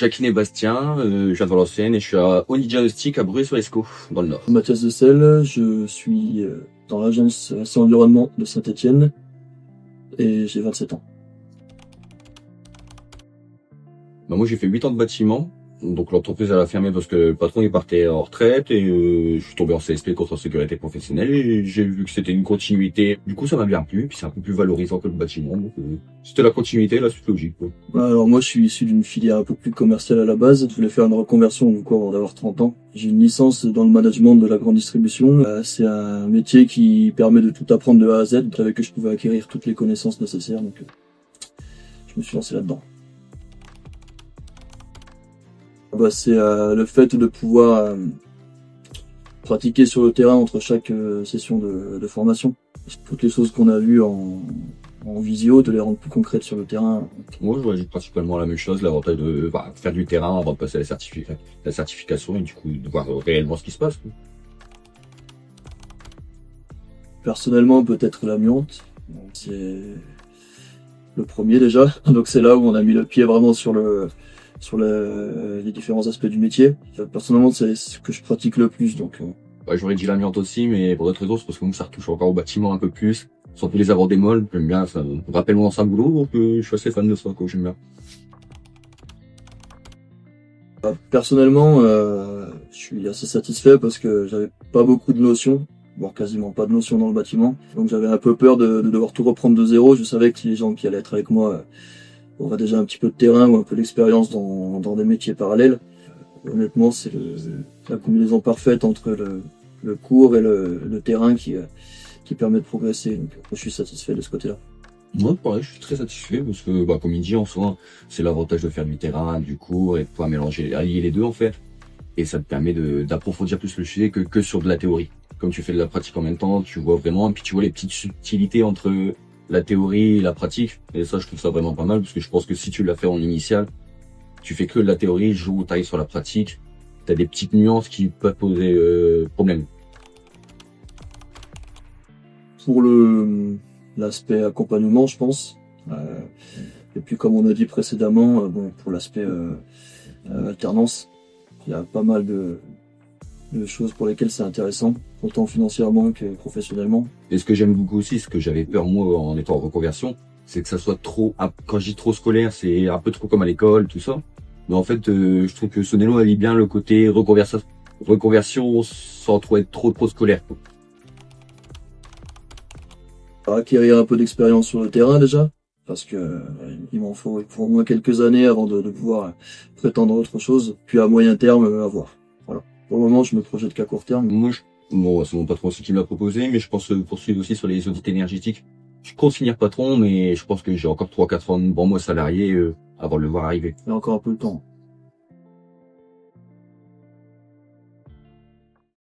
Jacquinet Bastien, je viens de Valenciennes et je suis à Oni Diagnostic à Bruy-sur-Escaut, dans le Nord. Mathias Dessel, je suis dans l'agence Environnement de Saint-Etienne et j'ai 27 ans. Bah moi j'ai fait 8 ans de bâtiment, donc l'entreprise elle a fermé parce que le patron il partait en retraite et je suis tombé en CSP, contre sécurité professionnelle, et j'ai vu que c'était une continuité. Du coup ça m'a bien plu, puis c'est un peu plus valorisant que le bâtiment, donc c'était la continuité, la suite logique, quoi. Alors moi je suis issu d'une filière un peu plus commerciale à la base, je voulais faire une reconversion du coup avant d'avoir 30 ans. J'ai une licence dans le management de la grande distribution, c'est un métier qui permet de tout apprendre de A à Z, avec que je pouvais acquérir toutes les connaissances nécessaires, donc je me suis lancé là-dedans. C'est le fait de pouvoir pratiquer sur le terrain entre chaque session de formation. Toutes les choses qu'on a vues en visio, de les rendre plus concrètes sur le terrain. Moi je vois principalement la même chose, l'avantage de faire du terrain avant de passer la certification et du coup de voir réellement ce qui se passe, quoi. Personnellement, peut-être l'amiante. C'est le premier déjà. Donc c'est là où on a mis le pied vraiment sur les différents aspects du métier. Personnellement, c'est ce que je pratique le plus. Donc, j'aurais dit l'amiante aussi, mais pour d'autres raisons, c'est parce que nous, ça retouche encore au bâtiment un peu plus. Surtout les abords des molles, j'aime bien, ça me rappelle mon ancien boulot, donc je suis assez fan de ça, quoi, j'aime bien. Personnellement, je suis assez satisfait parce que j'avais pas beaucoup de notions, voire quasiment pas de notions dans le bâtiment. Donc j'avais un peu peur de devoir tout reprendre de zéro. Je savais que les gens qui allaient être avec moi auraient déjà un petit peu de terrain ou un peu d'expérience dans des métiers parallèles. Honnêtement, c'est la combinaison parfaite entre le cours et le terrain qui permet de progresser. Donc, je suis satisfait de ce côté-là. Moi, pareil, je suis très satisfait parce que, comme il dit, en soi, c'est l'avantage de faire du terrain, du cours et de pouvoir allier les deux, en fait. Et ça te permet d'approfondir plus le sujet que sur de la théorie. Comme tu fais de la pratique en même temps, tu vois vraiment, et puis tu vois les petites subtilités entre la théorie et la pratique. Et ça, je trouve ça vraiment pas mal parce que je pense que si tu l'as fait en initial, tu fais que de la théorie, jour où t'arrives sur la pratique, t'as des petites nuances qui peuvent poser problème. Pour l'aspect accompagnement, je pense. Et puis comme on a dit précédemment, pour l'aspect alternance, il y a pas mal de choses pour lesquelles c'est intéressant, autant financièrement que professionnellement. Et ce que j'aime beaucoup aussi, ce que j'avais peur moi en étant en reconversion, c'est que ça soit trop, quand je dis trop scolaire, c'est un peu trop comme à l'école, tout ça. Mais en fait, je trouve que Sonello allie bien le côté reconversion sans trop être trop scolaire, quoi. Acquérir un peu d'expérience sur le terrain déjà, parce que il faut au moins quelques années avant de pouvoir prétendre autre chose, puis à moyen terme à voir. Voilà. Pour le moment, je me projette qu'à court terme. Moi, c'est mon patron aussi qui me l'a proposé, mais je pense poursuivre aussi sur les audits énergétiques. Je compte finir patron, mais je pense que j'ai encore 3-4 ans devant moi salarié avant de le voir arriver. Il y a encore un peu de temps.